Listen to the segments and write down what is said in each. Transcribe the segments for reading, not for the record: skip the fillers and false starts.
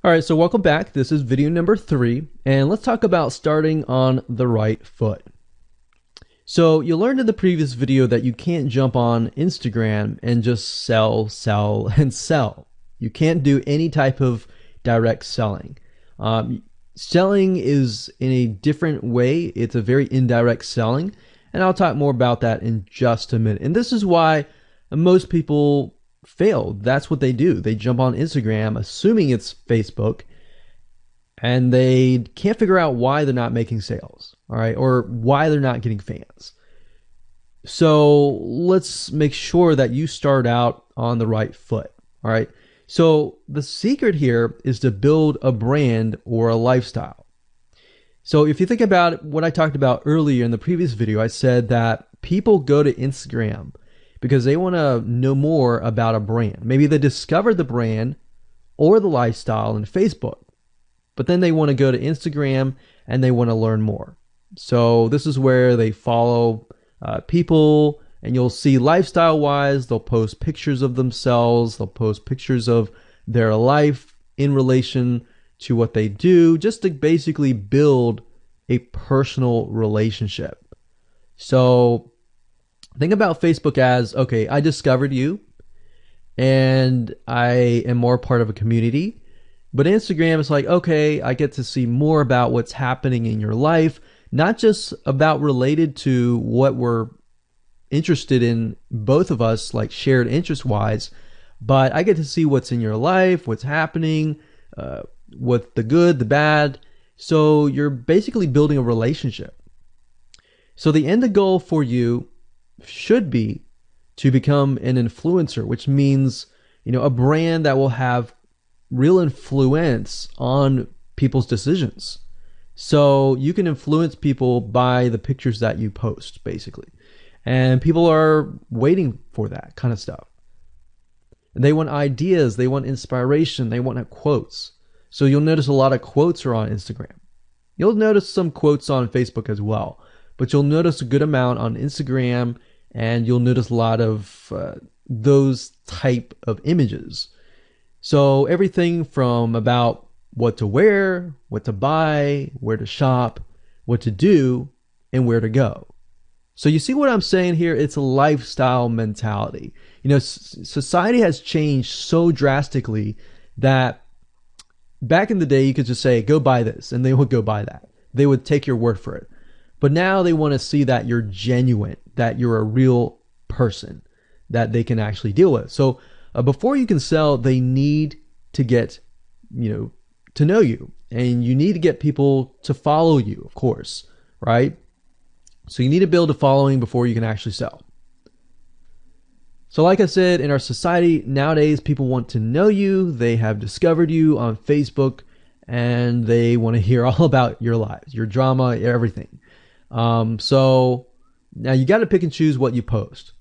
All right, so welcome back. This is video number 3, and let's talk about starting on the right foot. So you learned in the previous video that you can't jump on Instagram and just sell, and sell. You can't do any type of direct selling. Selling is in a different way. It's a very indirect selling, and I'll talk more about that in just a minute. And this is why most people fail. That's what they do. They jump on Instagram assuming it's Facebook, and they can't figure out why they're not making sales, all right, or why they're not getting fans. So let's make sure that you start out on the right foot, all right? So the secret here is to build a brand or a lifestyle. So if you think about what I talked about earlier in the previous video, I said that people go to Instagram because they want to know more about a brand. Maybe they discovered the brand or the lifestyle in Facebook, but then they want to go to Instagram and they want to learn more. So this is where they follow people, and you'll see lifestyle-wise, they'll post pictures of themselves, they'll post pictures of their life in relation to what they do, just to basically build a personal relationship. So think about Facebook as, okay, I discovered you and I am more part of a community. But Instagram is like, okay, I get to see more about what's happening in your life, not just about related to what we're interested in, both of us, like shared interest wise, but I get to see what's in your life, what's happening, what the good, the bad. So you're basically building a relationship. So the end goal for you should be to become an influencer, which means, a brand that will have real influence on people's decisions. So you can influence people by the pictures that you post, basically. And people are waiting for that kind of stuff. They want ideas, they want inspiration, they want quotes. So you'll notice a lot of quotes are on Instagram. You'll notice some quotes on Facebook as well, but you'll notice a good amount on Instagram, and you'll notice a lot of those type of images. So everything from about what to wear, what to buy, where to shop, what to do, and where to go. So you see what I'm saying here? It's a lifestyle mentality. Society has changed so drastically that back in the day, you could just say, go buy this, and they would go buy that. They would take your word for it. But now they want to see that you're genuine, that you're a real person that they can actually deal with. So before you can sell, they need to get, to know you, and you need to get people to follow you, of course, right? So you need to build a following before you can actually sell. So like I said, in our society nowadays, people want to know you. They have discovered you on Facebook, and they want to hear all about your lives, your drama, everything. So now you got to pick and choose what you post.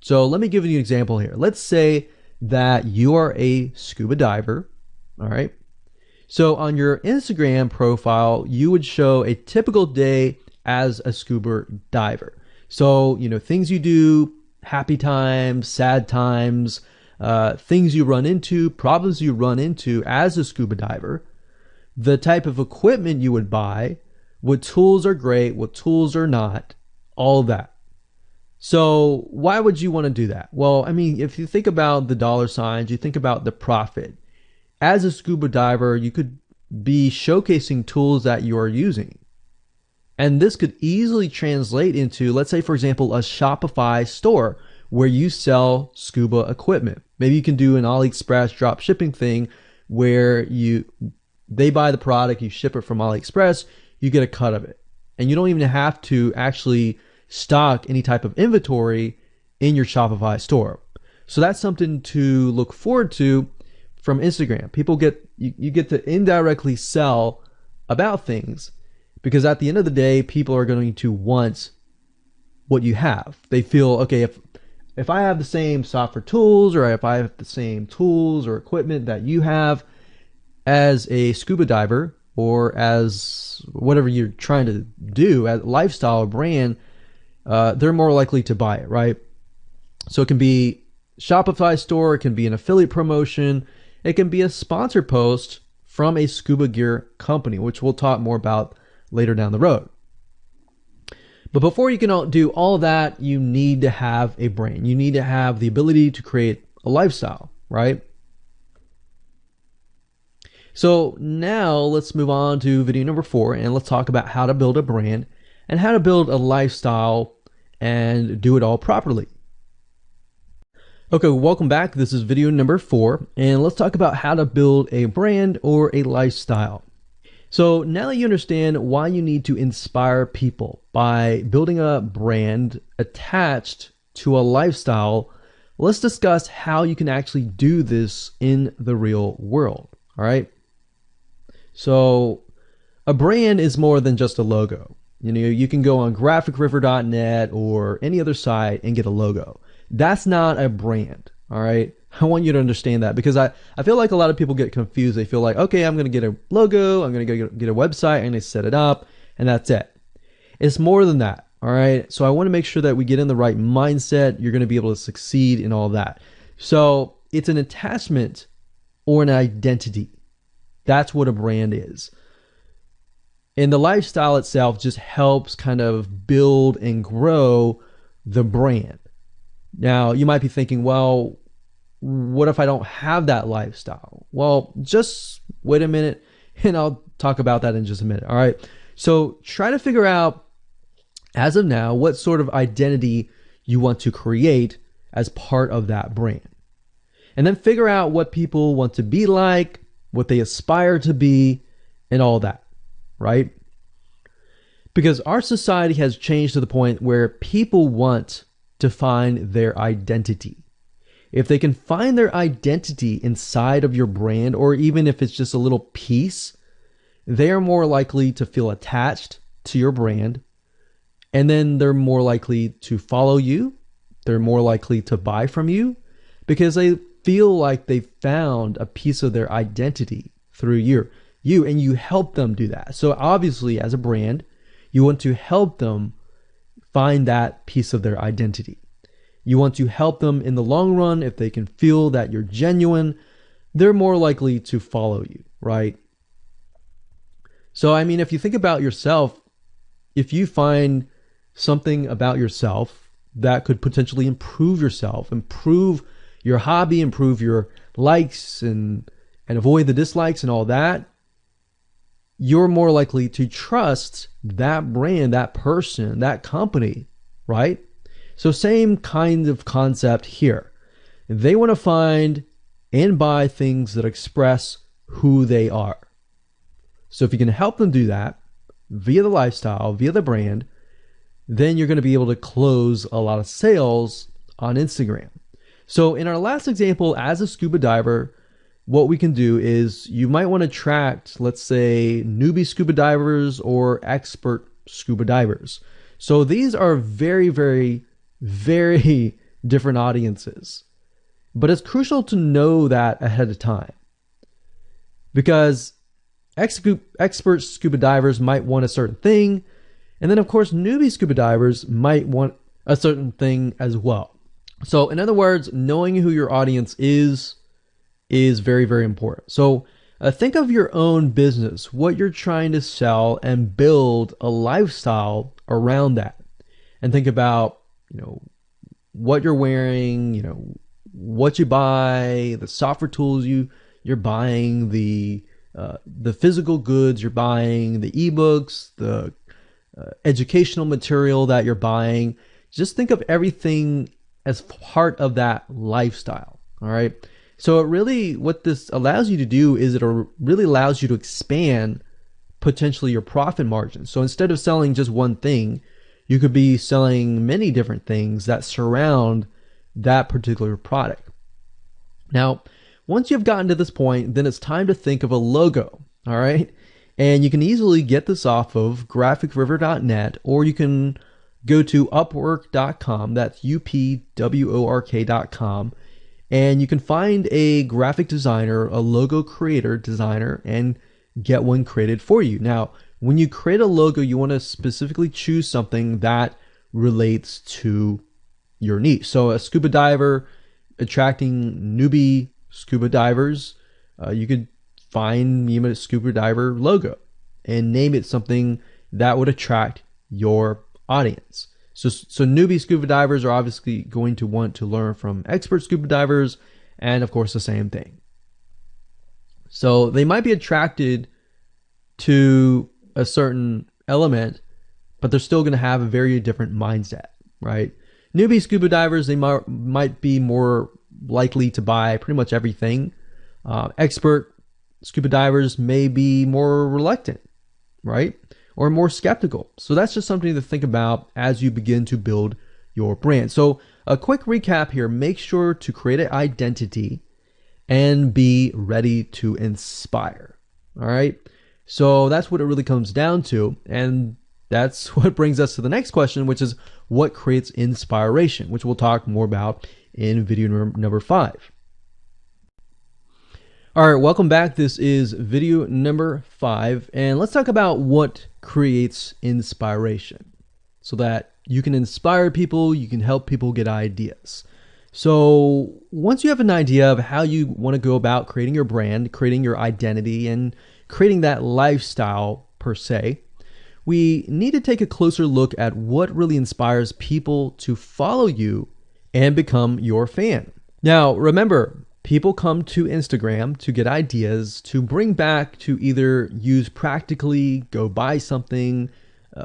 So let me give you an example here. Let's say that you are a scuba diver, all right? So on your Instagram profile, you would show a typical day as a scuba diver. So, things you do, happy times, sad times, things you run into, problems you run into as a scuba diver, the type of equipment you would buy, what tools are great, what tools are not, all that. So why would you want to do that? Well, if you think about the dollar signs, you think about the profit. As a scuba diver, you could be showcasing tools that you are using. And this could easily translate into, let's say, for example, a Shopify store where you sell scuba equipment. Maybe you can do an AliExpress drop shipping thing where they buy the product, you ship it from AliExpress, you get a cut of it. And you don't even have to actually stock any type of inventory in your Shopify store. So that's something to look forward to from Instagram. You get to indirectly sell about things, because at the end of the day, people are going to want what you have. They feel, okay, if I have the same software tools, or if I have the same tools or equipment that you have as a scuba diver, or as whatever you're trying to do, as a lifestyle or brand, they're more likely to buy it, right? So it can be Shopify store, it can be an affiliate promotion, it can be a sponsor post from a scuba gear company, which we'll talk more about later down the road. But before you can do all of that, you need to have a brand. You need to have the ability to create a lifestyle, right? So now let's move on to video number 4, and let's talk about how to build a brand and how to build a lifestyle and do it all properly. Okay, welcome back. This is video number 4, and let's talk about how to build a brand or a lifestyle. So now that you understand why you need to inspire people by building a brand attached to a lifestyle, let's discuss how you can actually do this in the real world. All right. So a brand is more than just a logo. You know, you can go on graphicriver.net or any other site and get a logo. That's not a brand. All right. I want you to understand that, because I feel like a lot of people get confused. They feel like, okay, I'm going to get a logo, I'm going to get a website, I'm going to set it up, and that's it. It's more than that. All right. So I want to make sure that we get in the right mindset. You're going to be able to succeed in all that. So it's an attachment or an identity. That's what a brand is. And the lifestyle itself just helps kind of build and grow the brand. Now, you might be thinking, well, what if I don't have that lifestyle? Well, just wait a minute and I'll talk about that in just a minute. All right. So try to figure out, as of now, what sort of identity you want to create as part of that brand. And then figure out what people want to be like, what they aspire to be, and all that, right? Because our society has changed to the point where people want to find their identity. If they can find their identity inside of your brand, or even if it's just a little piece, they are more likely to feel attached to your brand. And then they're more likely to follow you. They're more likely to buy from you because they feel like they found a piece of their identity through you, and you help them do that. So obviously, as a brand, you want to help them find that piece of their identity. You want to help them in the long run. If they can feel that you're genuine, they're more likely to follow you, right? So, I mean, if you think about yourself, if you find something about yourself that could potentially improve yourself, improve your hobby, improve your likes, and avoid the dislikes and all that, you're more likely to trust that brand, that person, that company, right? So same kind of concept here. They want to find and buy things that express who they are. So if you can help them do that via the lifestyle, via the brand, then you're going to be able to close a lot of sales on Instagram. So in our last example, as a scuba diver, what we can do is you might want to attract, let's say, newbie scuba divers or expert scuba divers. So these are very, very, very different audiences. But it's crucial to know that ahead of time, because expert scuba divers might want a certain thing, and then of course newbie scuba divers might want a certain thing as well. So in other words, knowing who your audience is very, very important. So think of your own business, what you're trying to sell, and build a lifestyle around that. And think about, what you're wearing, what you buy, the software tools you're buying, the physical goods you're buying, the ebooks, the educational material that you're buying. Just think of everything as part of that lifestyle. All right. So what this allows you to do is it really allows you to expand potentially your profit margin. So instead of selling just one thing, you could be selling many different things that surround that particular product. Now, once you've gotten to this point, then it's time to think of a logo. All right. And you can easily get this off of graphicriver.net, or you can go to upwork.com. That's upwork.com. And you can find a graphic designer, a logo creator, designer, and get one created for you. Now, when you create a logo, you want to specifically choose something that relates to your niche. So a scuba diver attracting newbie scuba divers, you could find a scuba diver logo and name it something that would attract your audience. So newbie scuba divers are obviously going to want to learn from expert scuba divers, and of course the same thing. So they might be attracted to a certain element, but they're still going to have a very different mindset, right? Newbie scuba divers, they might be more likely to buy pretty much everything. Expert scuba divers may be more reluctant, right? Or more skeptical. So that's just something to think about as you begin to build your brand. So a quick recap here: make sure to create an identity and be ready to inspire. All right. So that's what it really comes down to. And that's what brings us to the next question, which is what creates inspiration, which we'll talk more about in video number 5. All right, welcome back. This is video number 5, and let's talk about what creates inspiration so that you can inspire people, you can help people get ideas. So once you have an idea of how you want to go about creating your brand, creating your identity, and creating that lifestyle per se, we need to take a closer look at what really inspires people to follow you and become your fan. Now, remember, people come to Instagram to get ideas to bring back to either use practically, go buy something,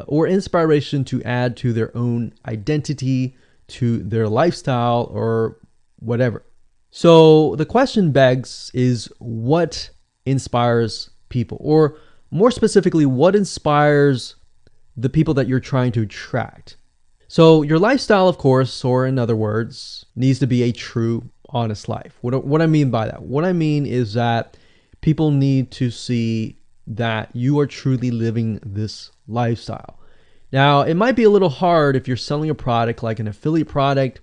or inspiration to add to their own identity, to their lifestyle, or whatever. So the question begs is what inspires people? Or more specifically, what inspires the people that you're trying to attract? So your lifestyle, of course, or in other words, needs to be a true, honest life. What I mean by that? What I mean is that people need to see that you are truly living this lifestyle. Now, it might be a little hard if you're selling a product like an affiliate product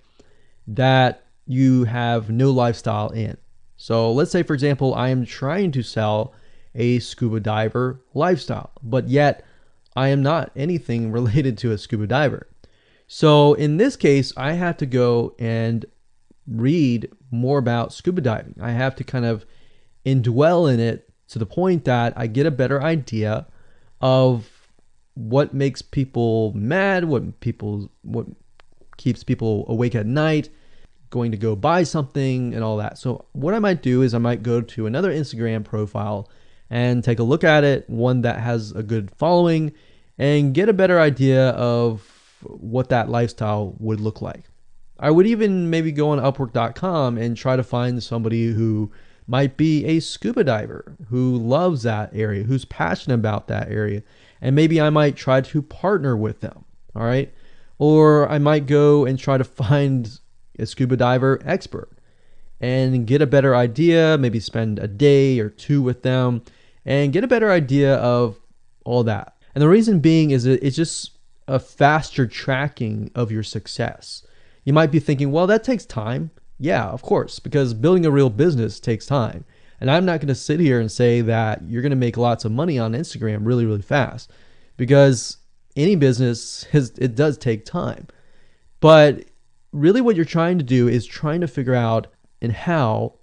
that you have no lifestyle in. So let's say, for example, I am trying to sell a scuba diver lifestyle, but yet I am not anything related to a scuba diver. So in this case, I have to go and read more about scuba diving. I have to kind of indwell in it to the point that I get a better idea of what makes people mad, what keeps people awake at night, going to go buy something and all that. So what I might do is I might go to another Instagram profile and take a look at it, one that has a good following, and get a better idea of what that lifestyle would look like. I would even maybe go on Upwork.com and try to find somebody who might be a scuba diver, who loves that area, who's passionate about that area. And maybe I might try to partner with them, all right? Or I might go and try to find a scuba diver expert and get a better idea, maybe spend a day or two with them and get a better idea of all that. And the reason being is it's just a faster tracking of your success. You might be thinking, well, that takes time. Yeah, of course, because building a real business takes time. And I'm not going to sit here and say that you're going to make lots of money on Instagram really, really fast, because any business, it does take time. But really what you're trying to do is trying to figure out and how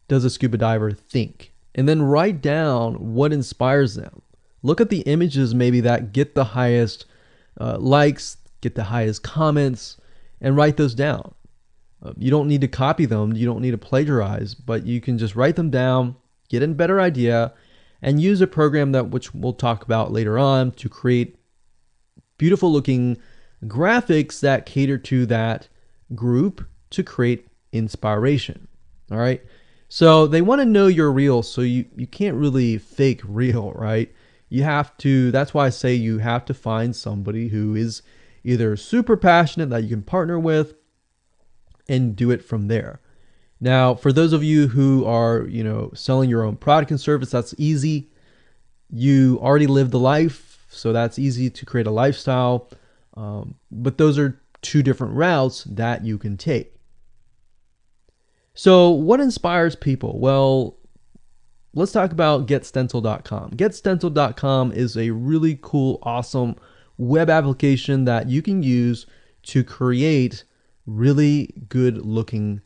does a scuba diver think? And then write down what inspires them. Look at the images maybe that get the highest likes, get the highest comments, and write those down. You don't need to copy them. You don't need to plagiarize, but you can just write them down, get a better idea, and use a program which we'll talk about later on to create beautiful looking graphics that cater to that group to create inspiration. All right. So they want to know you're real. So you can't really fake real, right? You have to, that's why I say you have to find somebody who is either super passionate that you can partner with and do it from there. Now, for those of you who are, selling your own product and service, that's easy. You already live the life, so that's easy to create a lifestyle. But those are two different routes that you can take. So what inspires people? Well, let's talk about getstencil.com. Getstencil.com is a really cool, awesome web application that you can use to create really good looking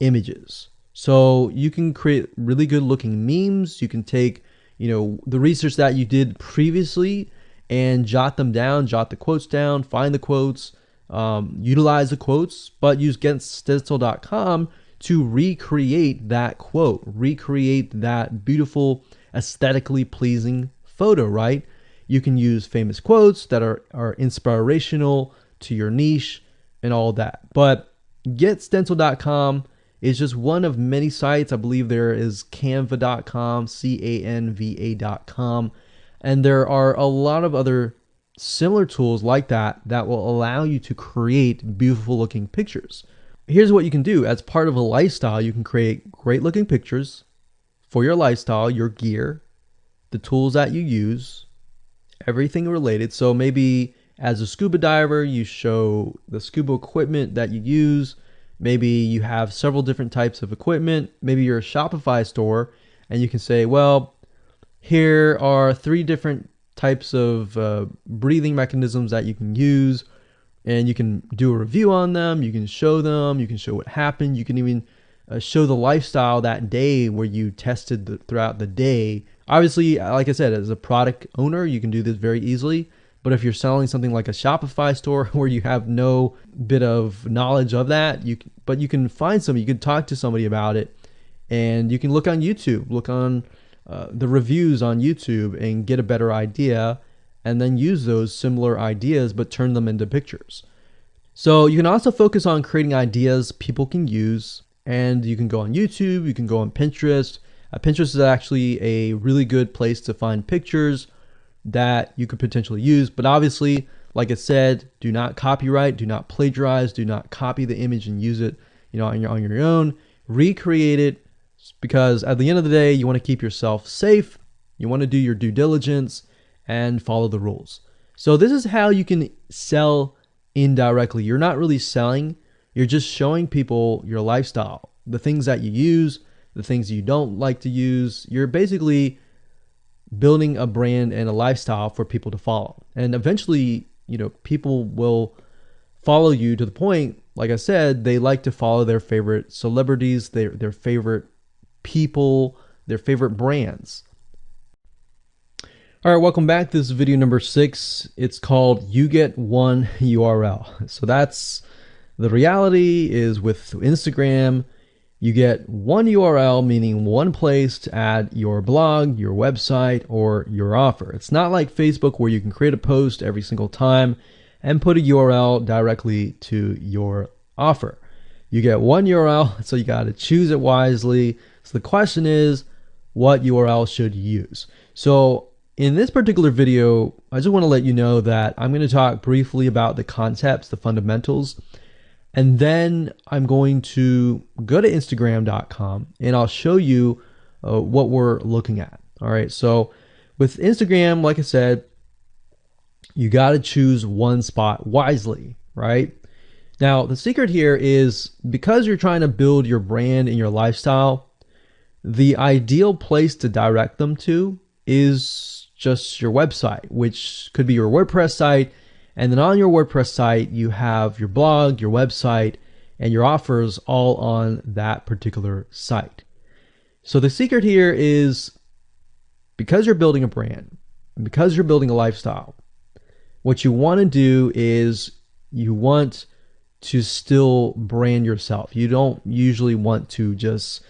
images. So you can create really good looking memes. You can take, the research that you did previously and jot them down, jot the quotes down, find the quotes, utilize the quotes, but use getstencil.com to recreate that quote, recreate that beautiful, aesthetically pleasing photo, right? You can use famous quotes that are inspirational to your niche and all that. But getstencil.com is just one of many sites. I believe there is canva.com, canva.com, and there are a lot of other similar tools like that that will allow you to create beautiful looking pictures. Here's what you can do. As part of a lifestyle, you can create great looking pictures for your lifestyle, your gear, the tools that you use, everything related. So maybe as a scuba diver, you show the scuba equipment that you use. Maybe you have several different types of equipment. Maybe you're a Shopify store and you can say, well, here are 3 different types of breathing mechanisms that you can use, and you can do a review on them. You can show them. You can show what happened. You can even show the lifestyle that day where you tested throughout the day. Obviously, like I said, as a product owner, you can do this very easily. But if you're selling something like a Shopify store where you have no bit of knowledge of that, you can find somebody, you can talk to somebody about it, and you can look on YouTube, look on the reviews on YouTube and get a better idea, and then use those similar ideas but turn them into pictures. So you can also focus on creating ideas people can use, and you can go on YouTube, you can go on Pinterest. Pinterest is actually a really good place to find pictures that you could potentially use. But obviously, like I said, do not copyright, do not plagiarize, do not copy the image and use it, on your own. Recreate it, because at the end of the day, you want to keep yourself safe. You want to do your due diligence and follow the rules. So this is how you can sell indirectly. You're not really selling, you're just showing people your lifestyle, the things that you use, the things you don't like to use. You're basically building a brand and a lifestyle for people to follow. And eventually, people will follow you to the point, like I said, they like to follow their favorite celebrities, their favorite people, their favorite brands. All right, welcome back. This is video number 6. It's called You Get One URL. So that's the reality is with Instagram, you get one URL, meaning one place to add your blog, your website, or your offer. It's not like Facebook where you can create a post every single time and put a URL directly to your offer. You get one URL, so you got to choose it wisely. So the question is, what URL should you use? So in this particular video, I just want to let you know that I'm going to talk briefly about the concepts, the fundamentals, and then I'm going to go to Instagram.com and I'll show you what we're looking at. All right, so with Instagram, like I said, you got to choose one spot wisely, right? Now, the secret here is because you're trying to build your brand and your lifestyle, the ideal place to direct them to is just your website, which could be your WordPress site. And then on your WordPress site, you have your blog, your website, and your offers all on that particular site. So the secret here is because you're building a brand, because you're building a lifestyle, what you want to do is you want to still brand yourself. You don't usually want to just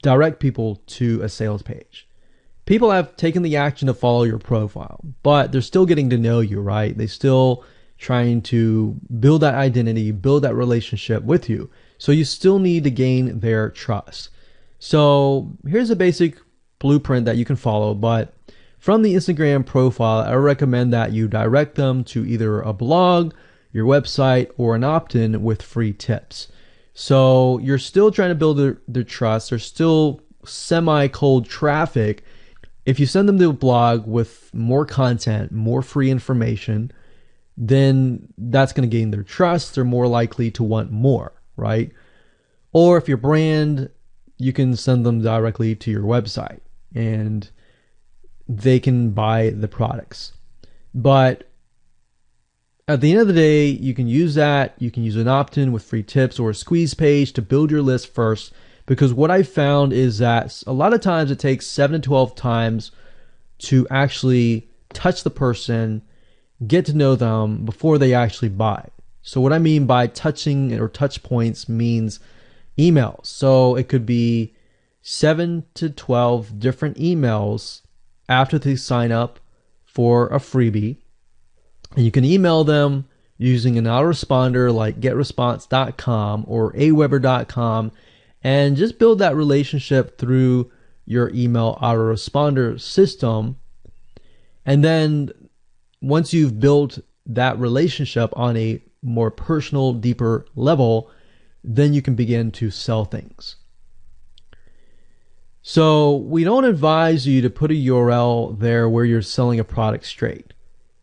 direct people to a sales page. People have taken the action to follow your profile, but they're still getting to know you, right? They're still trying to build that identity, build that relationship with you. So you still need to gain their trust. So here's a basic blueprint that you can follow, but from the Instagram profile, I recommend that you direct them to either a blog, your website, or an opt-in with free tips. So you're still trying to build their trust. There's still semi-cold traffic. If you send them to a blog with more content, more free information, then that's going to gain their trust. They're more likely to want more, right? Or if your brand, you can send them directly to your website and they can buy the products. But at the end of the day, you can use that. You can use an opt-in with free tips or a squeeze page to build your list first because what I found is that a lot of times it takes 7 to 12 times to actually touch the person, get to know them before they actually buy. So what I mean by touching or touch points means emails. So it could be 7 to 12 different emails after they sign up for a freebie. And you can email them using an autoresponder like getresponse.com or aweber.com and just build that relationship through your email autoresponder system. And then once you've built that relationship on a more personal, deeper level, then you can begin to sell things. So we don't advise you to put a URL there where you're selling a product straight.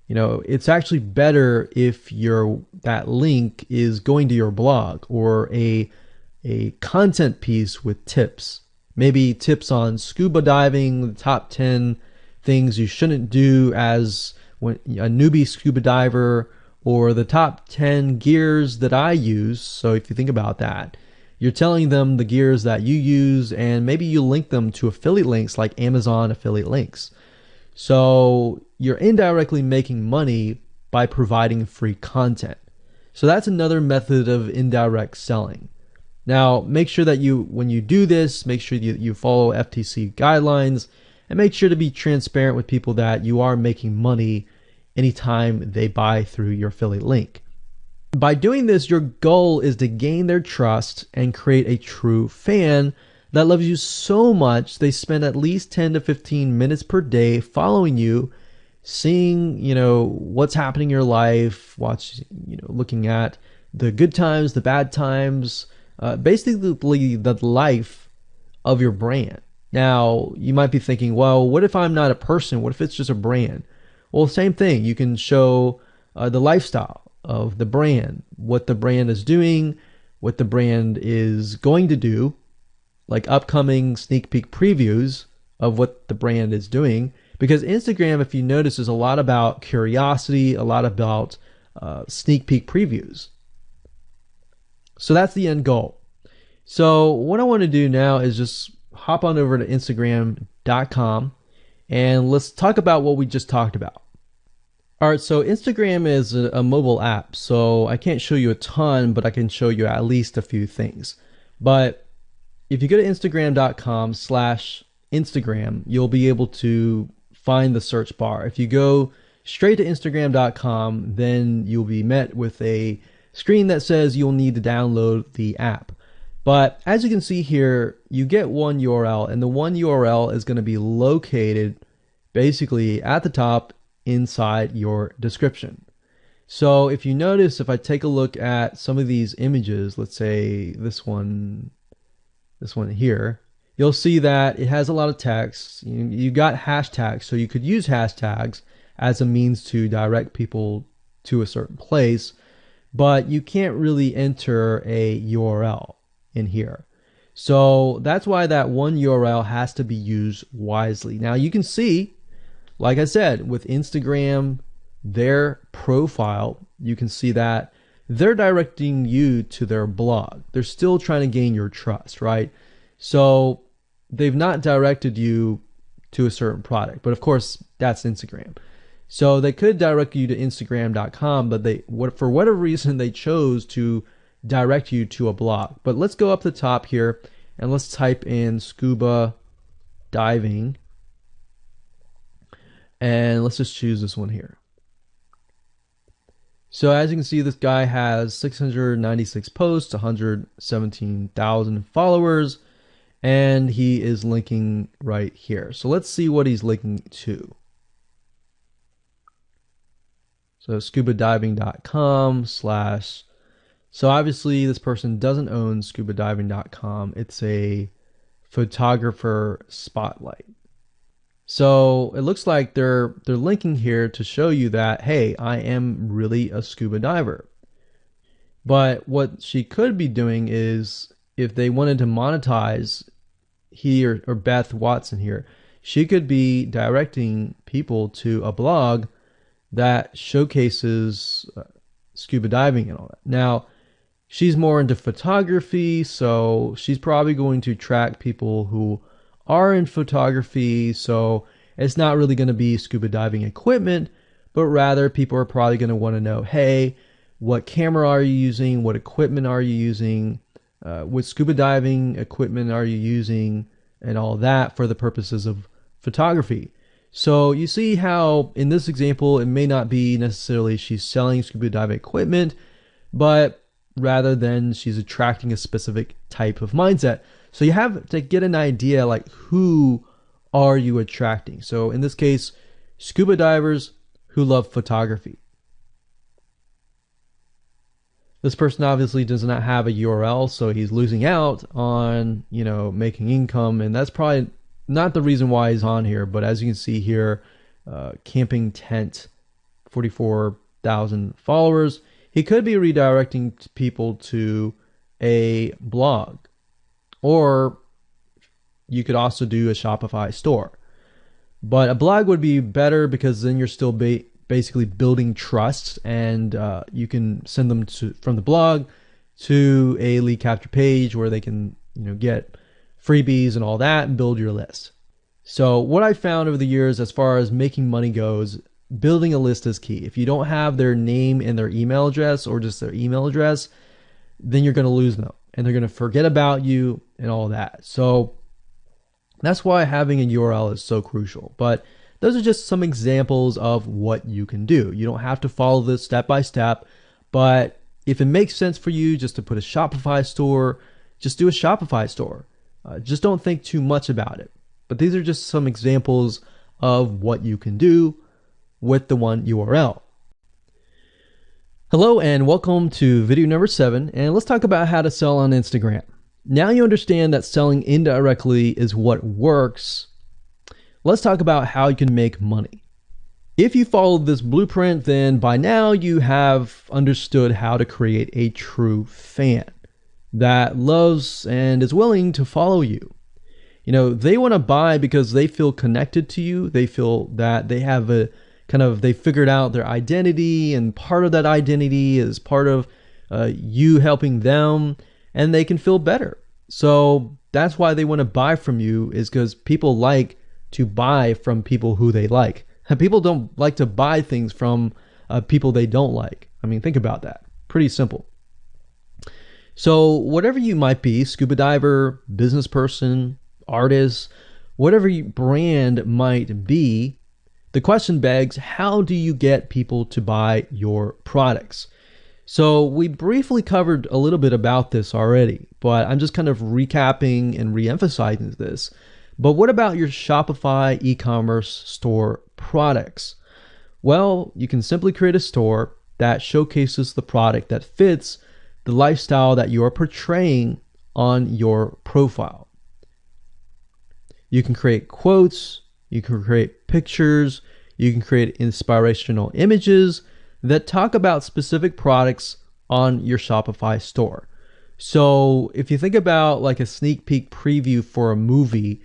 It's actually better if that link is going to your blog or a content piece with tips. Maybe tips on scuba diving, the top 10 things you shouldn't do as a newbie scuba diver, or the top 10 gears that I use. So if you think about that, you're telling them the gears that you use, and maybe you link them to affiliate links like Amazon affiliate links. So you're indirectly making money by providing free content. So that's another method of indirect selling. Now, make sure that when you do this, make sure you follow FTC guidelines, and make sure to be transparent with people that you are making money anytime they buy through your affiliate link. By doing this, your goal is to gain their trust and create a true fan that loves you so much they spend at least 10 to 15 minutes per day following you, seeing, what's happening in your life, looking at the good times, the bad times, basically the life of your brand. Now, you might be thinking, well, what if I'm not a person? What if it's just a brand? Well, same thing. You can show the lifestyle of the brand, what the brand is doing, what the brand is going to do, like upcoming sneak peek previews of what the brand is doing. Because Instagram, if you notice, is a lot about curiosity, a lot about sneak peek previews. So that's the end goal. So what I want to do now is just hop on over to Instagram.com and let's talk about what we just talked about. All right, so Instagram is a mobile app, so I can't show you a ton, but I can show you at least a few things. But if you go to Instagram.com/Instagram, you'll be able to find the search bar. If you go straight to Instagram.com, then you'll be met with a screen that says you'll need to download the app. But as you can see here, you get one URL, and the one URL is going to be located basically at the top inside your description. So if you notice, if I take a look at some of these images, let's say this one here, you'll see that it has a lot of text. You got hashtags, so you could use hashtags as a means to direct people to a certain place, but you can't really enter a URL in here. So that's why that one URL has to be used wisely. Now you can see, like I said, with Instagram, their profile, you can see that they're directing you to their blog. They're still trying to gain your trust, right? So they've not directed you to a certain product, but of course that's Instagram. So they could direct you to Instagram.com, but for whatever reason they chose to direct you to a blog. But let's go up the top here and let's type in scuba diving. And let's just choose this one here. So as you can see, this guy has 696 posts, 117,000 followers, and he is linking right here. So let's see what he's linking to. So scubadiving.com/. So obviously this person doesn't own scubadiving.com. It's a photographer spotlight. So it looks like they're linking here to show you that, hey, I am really a scuba diver. But what she could be doing is, if they wanted to monetize, he or Beth Watson here, she could be directing people to a blog that showcases scuba diving and all that. Now, She's more into photography, so she's probably going to track people who are in photography. So it's not really going to be scuba diving equipment, but rather people are probably going to want to know, hey, what camera are you using? What equipment are you using? What scuba diving equipment are you using? And all that for the purposes of photography. So you see how in this example, it may not be necessarily she's selling scuba diving equipment, but rather than she's attracting a specific type of mindset. So you have to get an idea like who are you attracting? So in this case, scuba divers who love photography. This person obviously does not have a URL, so he's losing out on, making income, and that's probably not the reason why he's on here. But as you can see here, camping tent, 44,000 followers. He could be redirecting people to a blog, or you could also do a Shopify store. But a blog would be better because then you're still basically building trust, and you can send them from the blog to a lead capture page where they can get freebies and all that and build your list. So what I found over the years as far as making money goes, building a list is key. If you don't have their name and their email address, or just their email address, then you're going to lose them and they're going to forget about you and all that. So that's why having a URL is so crucial. But those are just some examples of what you can do. You don't have to follow this step by step, but if it makes sense for you just to put a Shopify store, just do a Shopify store. Just don't think too much about it. But these are just some examples of what you can do with the one URL. Hello and welcome to video number 7, and let's talk about how to sell on Instagram. Now you understand that selling indirectly is what works. Let's talk about how you can make money. If you follow this blueprint, then by now you have understood how to create a true fan that loves and is willing to follow you. They want to buy because they feel connected to you. They feel that they have they figured out their identity, and part of that identity is part of you helping them, and they can feel better. So that's why they want to buy from you, is because people like to buy from people who they like. People don't like to buy things from people they don't like. I mean, think about that. Pretty simple. So whatever you might be, scuba diver, business person, artist, whatever your brand might be, the question begs, how do you get people to buy your products? So we briefly covered a little bit about this already, but I'm just kind of recapping and re-emphasizing this. But what about your Shopify e-commerce store products? Well, you can simply create a store that showcases the product that fits the lifestyle that you are portraying on your profile. You can create quotes, you can create pictures, you can create inspirational images that talk about specific products on your Shopify store. So if you think about like a sneak peek preview for a movie,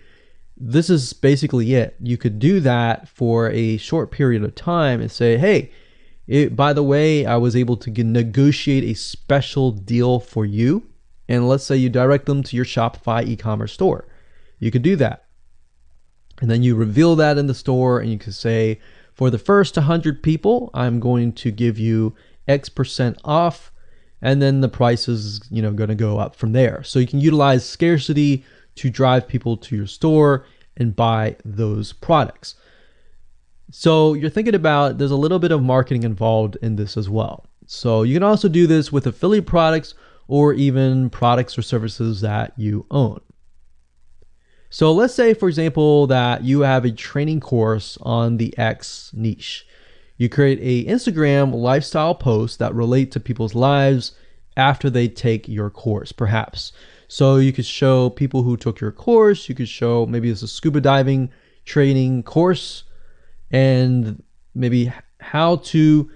this is basically it. You could do that for a short period of time and say, hey, by the way, I was able to negotiate a special deal for you. And let's say you direct them to your Shopify e-commerce store. You could do that. And then you reveal that in the store, and you can say, for the first 100 people, I'm going to give you X% off. And then the price is, going to go up from there. So you can utilize scarcity to drive people to your store and buy those products. So you're thinking about, there's a little bit of marketing involved in this as well. So you can also do this with affiliate products or even products or services that you own. So let's say, for example, that you have a training course on the X niche. You create a Instagram lifestyle post that relate to people's lives after they take your course, perhaps. So you could show people who took your course, you could show maybe it's a scuba diving training course, and maybe how to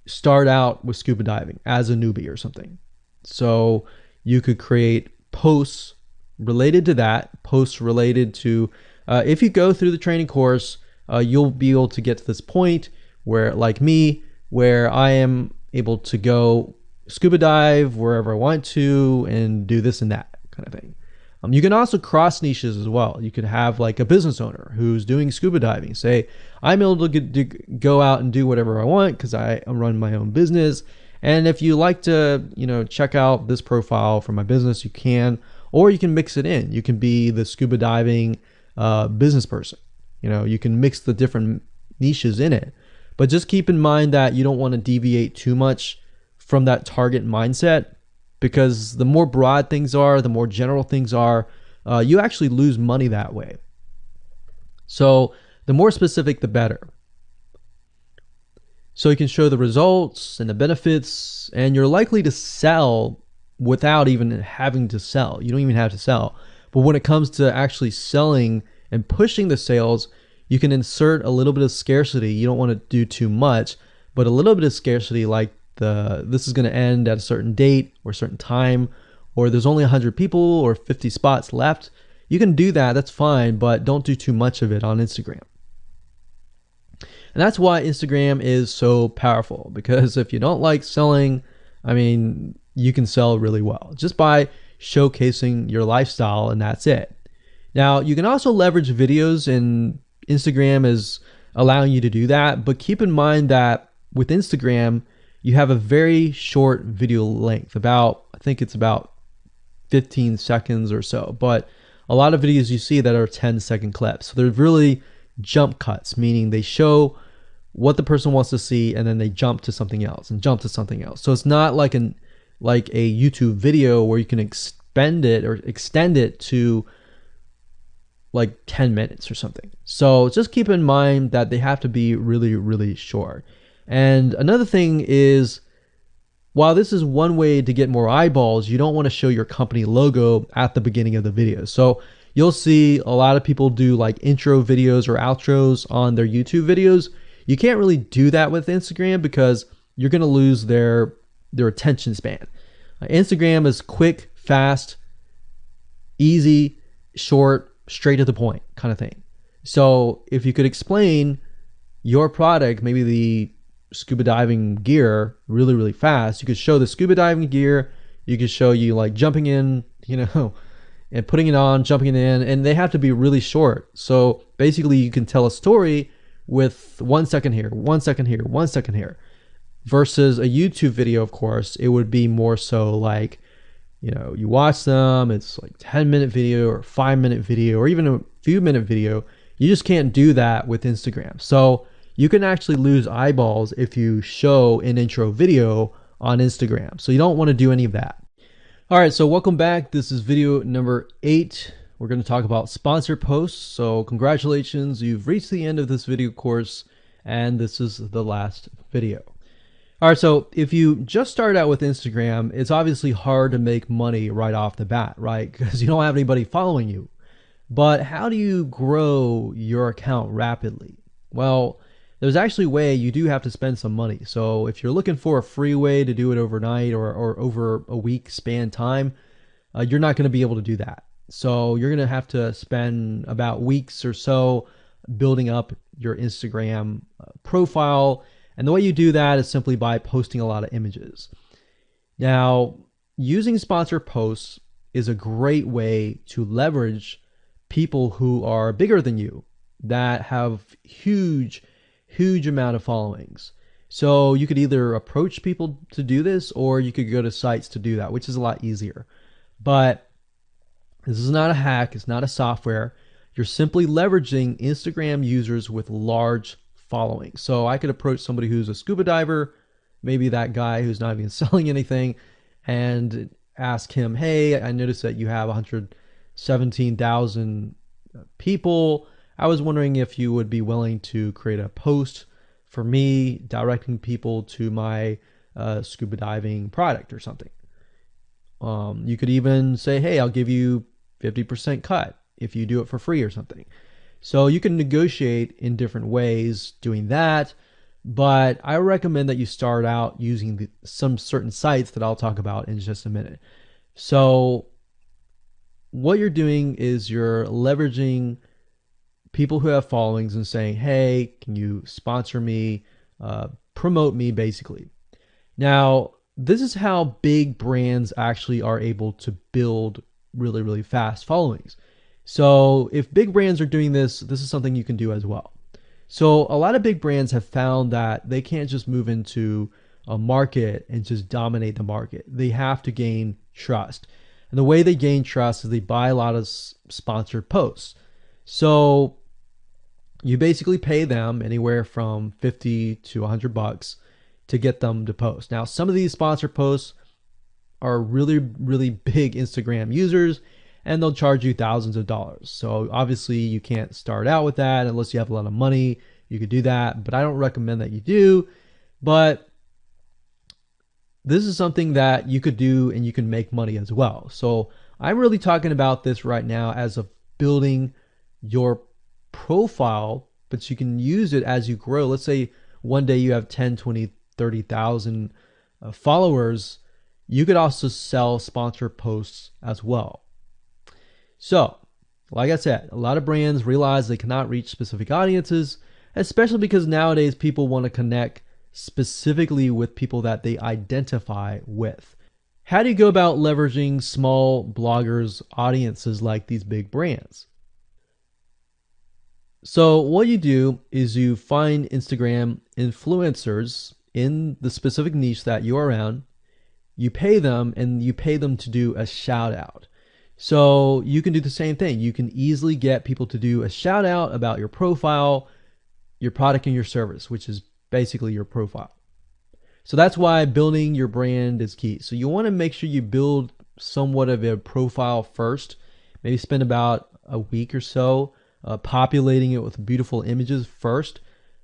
start out with scuba diving as a newbie or something. So you could create posts related to that, posts related to, if you go through the training course, you'll be able to get to this point where, like me, where I am able to go scuba dive wherever I want to and do this and that kind of thing. You can also cross niches as well. You could have like a business owner who's doing scuba diving. Say, I'm able to go out and do whatever I want because I run my own business. And if you like to, check out this profile for my business, you can, or you can mix it in. You can be the scuba diving business person. You can mix the different niches in it. But just keep in mind that you don't want to deviate too much from that target mindset, because the more broad things are, the more general things are, you actually lose money that way. So the more specific, the better. So you can show the results and the benefits, and you're likely to sell without even having to sell. You don't even have to sell. But when it comes to actually selling and pushing the sales, you can insert a little bit of scarcity. You don't want to do too much, but a little bit of scarcity, like this is going to end at a certain date or a certain time, or there's only 100 people or 50 spots left. You can do that. That's fine, but don't do too much of it on Instagram. And that's why Instagram is so powerful, because if you don't like selling, you can sell really well just by showcasing your lifestyle, and that's it. Now, you can also leverage videos, and Instagram is allowing you to do that, but keep in mind that with Instagram, you have a very short video length, I think it's about 15 seconds or so, but a lot of videos you see that are 10-second clips. So they're really jump cuts, meaning they show what the person wants to see and then they jump to something else and jump to something else. So it's not like a YouTube video where you can extend it to like 10 minutes or something. So just keep in mind that they have to be really, really short. And another thing is, while this is one way to get more eyeballs, you don't want to show your company logo at the beginning of the video. So you'll see a lot of people do like intro videos or outros on their YouTube videos. You can't really do that with Instagram because you're going to lose their attention span. Instagram is quick, fast, easy, short, straight to the point kind of thing. So if you could explain your product, maybe the scuba diving gear, really, really fast, you could show the scuba diving gear. You could show you like jumping in, and putting it on, jumping it in, and they have to be really short. So basically you can tell a story with 1 second here, 1 second here, 1 second here, versus a YouTube video. Of course, it would be more so like, you watch them, it's like 10-minute video or 5-minute video or even a few minute video. You just can't do that with Instagram. So you can actually lose eyeballs if you show an intro video on Instagram. So you don't want to do any of that. All right, so welcome back. This is video number 8. We're going to talk about sponsored posts. So congratulations, you've reached the end of this video course, and this is the last video. All right, so if you just started out with Instagram, it's obviously hard to make money right off the bat, right? Because you don't have anybody following you. But how do you grow your account rapidly? Well, there's actually a way. You do have to spend some money. So if you're looking for a free way to do it overnight or over a week span time, you're not going to be able to do that. So you're going to have to spend about weeks or so building up your Instagram profile. And the way you do that is simply by posting a lot of images. Now, using sponsored posts is a great way to leverage people who are bigger than you, that have huge amount of followings. So you could either approach people to do this, or you could go to sites to do that, which is a lot easier. But this is not a hack. It's not a software. You're simply leveraging Instagram users with large followings. So I could approach somebody who's a scuba diver, maybe that guy who's not even selling anything, and ask him, hey, I noticed that you have 117,000 people. I was wondering if you would be willing to create a post for me directing people to my scuba diving product or something. You could even say, hey, I'll give you 50% cut if you do it for free or something. So you can negotiate in different ways doing that, but I recommend that you start out using some certain sites that I'll talk about in just a minute. So what you're doing is you're leveraging people who have followings and saying, hey, can you sponsor me, promote me basically. Now, this is how big brands actually are able to build really, really fast followings. So if big brands are doing this, this is something you can do as well. So a lot of big brands have found that they can't just move into a market and just dominate the market. They have to gain trust. And the way they gain trust is they buy a lot of sponsored posts. So you basically pay them anywhere from 50 to $100 to get them to post. Now, some of these sponsored posts are really, really big Instagram users, and they'll charge you thousands of dollars. So obviously you can't start out with that unless you have a lot of money. You could do that, but I don't recommend that you do. But this is something that you could do and you can make money as well. So I'm really talking about this right now as of building your profile, but you can use it as you grow. Let's say one day you have 10, 20, 30,000 followers. You could also sell sponsored posts as well. So, like I said, a lot of brands realize they cannot reach specific audiences, especially because nowadays people want to connect specifically with people that they identify with. How do you go about leveraging small bloggers' audiences like these big brands? So what you do is you find Instagram influencers in the specific niche that you are around. You pay them, and you pay them to do a shout out. So you can do the same thing. You can easily get people to do a shout out about your profile, your product, and your service, which is basically your profile. So that's why building your brand is key. So you want to make sure you build somewhat of a profile first. Maybe spend about a week or so populating it with beautiful images first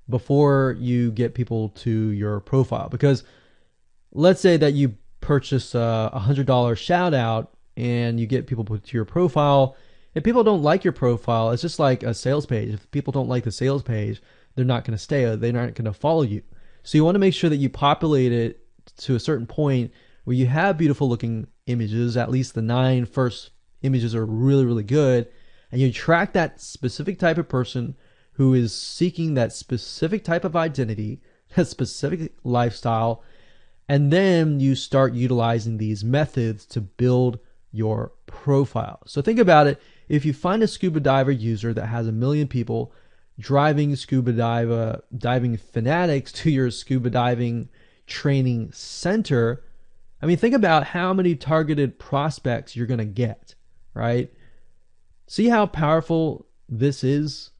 before you get people to your profile. Because let's say that you purchase a $100 shout out and you get people to your profile. If people don't like your profile, it's just like a sales page. If people don't like the sales page, they're not going to stay. They're not going to follow you. So you want to make sure that you populate it to a certain point where you have beautiful looking images. At least the 9 first images are really, really good. And you attract that specific type of person who is seeking that specific type of identity, that specific lifestyle. And then you start utilizing these methods to build your profile. So think about it. If you find a scuba diver user that has 1 million people driving scuba diving fanatics to your scuba diving training center, I mean, think about how many targeted prospects you're going to get, right? See how powerful this is?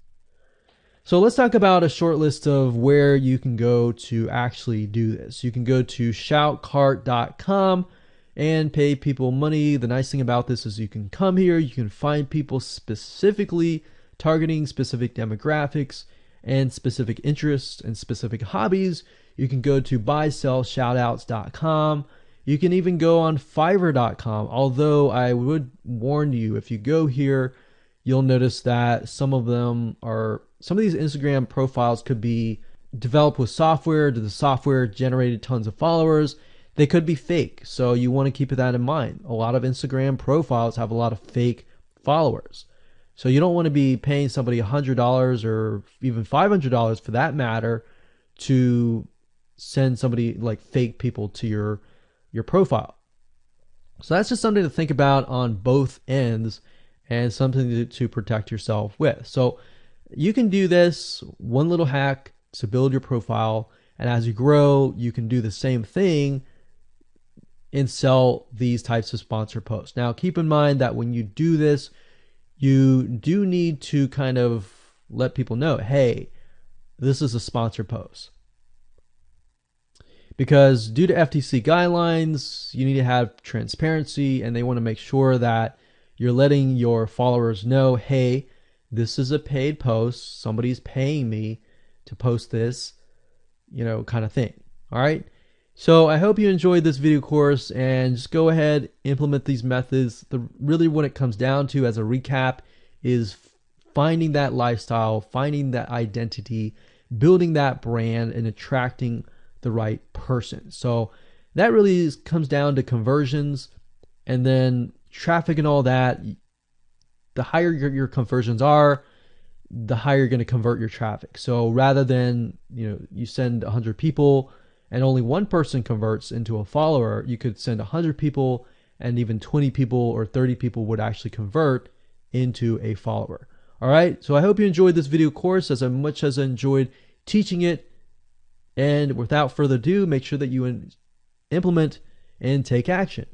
So let's talk about a short list of where you can go to actually do this. You can go to shoutcart.com and pay people money. The nice thing about this is you can come here, you can find people specifically targeting specific demographics and specific interests and specific hobbies. You can go to buysellshoutouts.com. You can even go on fiverr.com. Although I would warn you, if you go here, you'll notice that some of these Instagram profiles could be developed with software. The software generated tons of followers. They could be fake. So you want to keep that in mind. A lot of Instagram profiles have a lot of fake followers. So you don't want to be paying somebody $100 or even $500 for that matter to send somebody like fake people to your profile. So that's just something to think about on both ends and something to protect yourself with. So you can do this one little hack to build your profile, and as you grow, you can do the same thing and sell these types of sponsored posts. Now, keep in mind that when you do this, you do need to kind of let people know, hey, this is a sponsored post. Because due to FTC guidelines, you need to have transparency, and they want to make sure that you're letting your followers know, hey, this is a paid post. Somebody's paying me to post this, kind of thing. All right. So I hope you enjoyed this video course, and just go ahead, implement these methods. Really what it comes down to as a recap is finding that lifestyle, finding that identity, building that brand, and attracting the right person. So that really comes down to conversions, and then traffic and all that. The higher your conversions are, the higher you're going to convert your traffic. So rather than, you send 100 people and only one person converts into a follower, you could send 100 people, and even 20 people or 30 people would actually convert into a follower. All right, so I hope you enjoyed this video course as much as I enjoyed teaching it. And without further ado, make sure that you implement and take action.